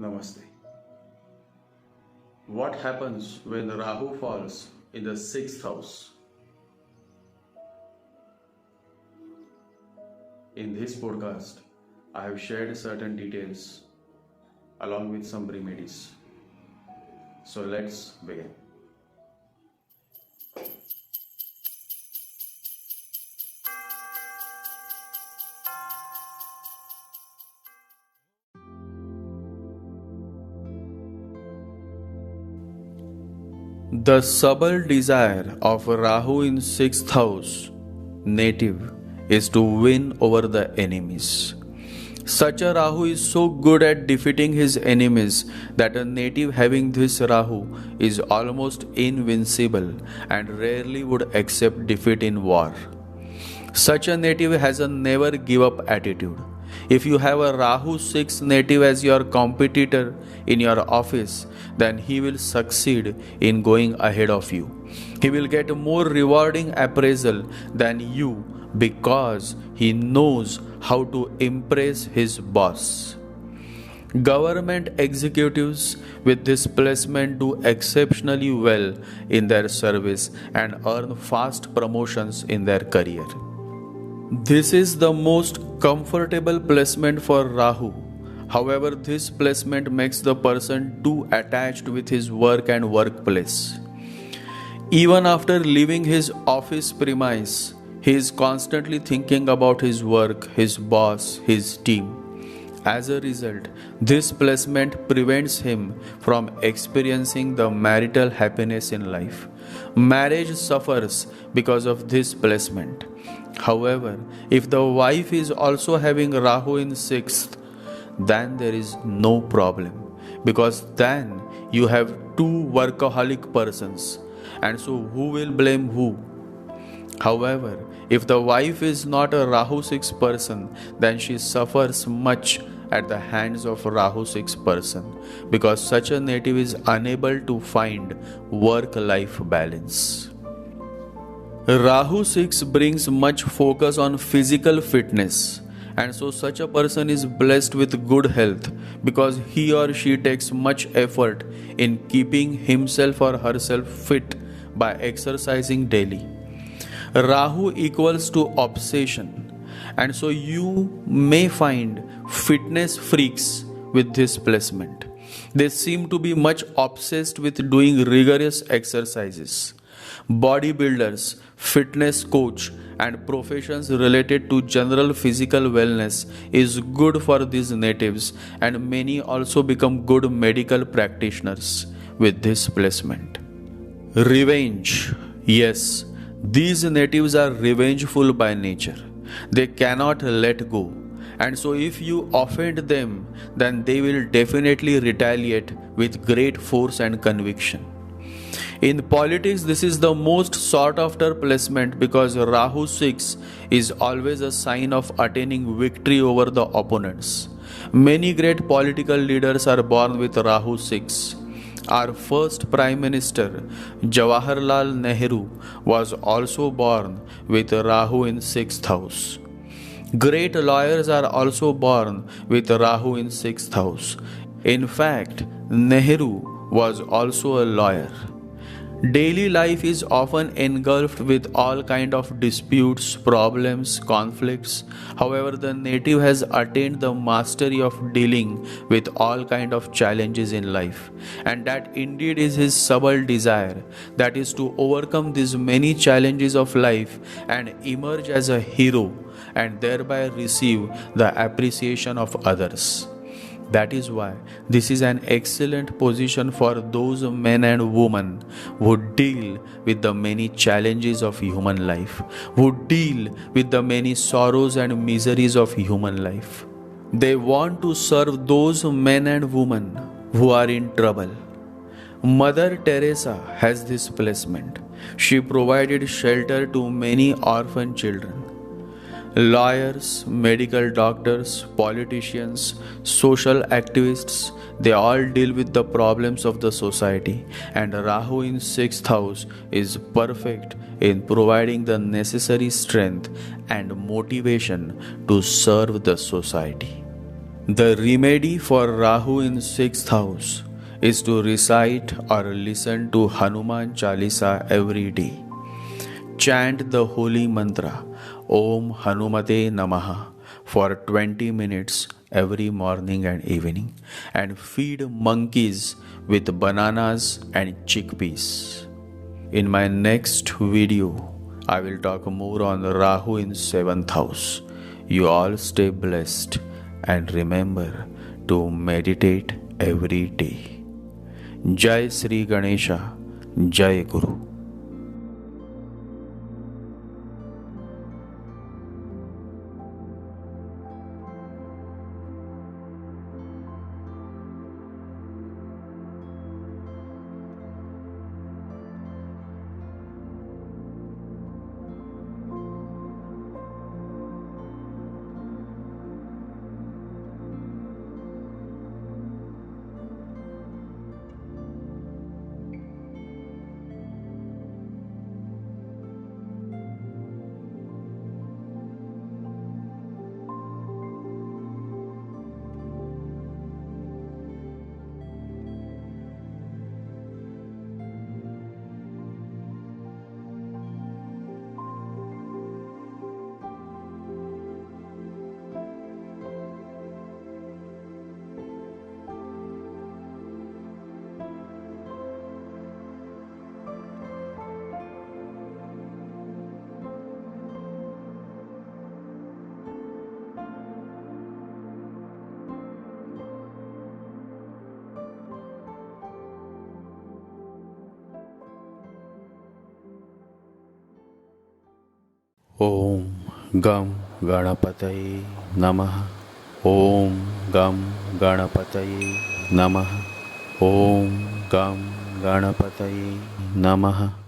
Namaste. What happens when Rahu falls in the sixth house? In this podcast, I have shared certain details along with some remedies. So let's begin. The subtle desire of Rahu in sixth house, native, is to win over the enemies. Such a Rahu is so good at defeating his enemies that a native having this Rahu is almost invincible and rarely would accept defeat in war. Such a native has a never give up attitude. If you have a Rahu 6 native as your competitor in your office, then he will succeed in going ahead of you. He will get more rewarding appraisal than you because he knows how to impress his boss. Government executives with this placement do exceptionally well in their service and earn fast promotions in their career. This is the most comfortable placement for Rahu. However, this placement makes the person too attached with his work and workplace. Even after leaving his office premise, he is constantly thinking about his work, his boss, his team. As a result, this placement prevents him from experiencing the marital happiness in life. Marriage suffers because of this placement. However, if the wife is also having Rahu in sixth, then there is no problem, because then you have two workaholic persons, and so who will blame who? However, if the wife is not a Rahu 6 person, then she suffers much at the hands of Rahu 6 person, because such a native is unable to find work-life balance. Rahu 6 brings much focus on physical fitness, and so such a person is blessed with good health because he or she takes much effort in keeping himself or herself fit by exercising daily. Rahu equals to obsession, and so you may find fitness freaks with this placement. They seem to be much obsessed with doing rigorous exercises. Bodybuilders, fitness coach, and professions related to general physical wellness is good for these natives, and many also become good medical practitioners with this placement. Revenge. Yes, these natives are revengeful by nature. They cannot let go, and so if you offend them, then they will definitely retaliate with great force and conviction. In politics, this is the most sought after placement because Rahu 6 is always a sign of attaining victory over the opponents. Many great political leaders are born with Rahu 6. Our first Prime Minister, Jawaharlal Nehru, was also born with Rahu in 6th house. Great lawyers are also born with Rahu in 6th house. In fact, Nehru was also a lawyer. Daily life is often engulfed with all kind of disputes, problems, conflicts. However, the native has attained the mastery of dealing with all kind of challenges in life, and that indeed is his subtle desire, that is to overcome these many challenges of life and emerge as a hero and thereby receive the appreciation of others. That is why this is an excellent position for those men and women who deal with the many challenges of human life, who deal with the many sorrows and miseries of human life. They want to serve those men and women who are in trouble. Mother Teresa has this placement. She provided shelter to many orphan children. Lawyers, medical doctors, politicians, social activists, they all deal with the problems of the society, and Rahu in 6th house is perfect in providing the necessary strength and motivation to serve the society. The remedy for Rahu in 6th house is to recite or listen to Hanuman Chalisa every day. Chant the holy mantra Om Hanumate Namaha for 20 minutes every morning and evening, and feed monkeys with bananas and chickpeas. In my next video, I will talk more on Rahu in 7th house. You all stay blessed and remember to meditate every day. Jai Sri Ganesha, Jai Guru. Om Gam Ganapataye Namaha. Om Gam Ganapataye Namaha. Om Gam Ganapataye Namaha.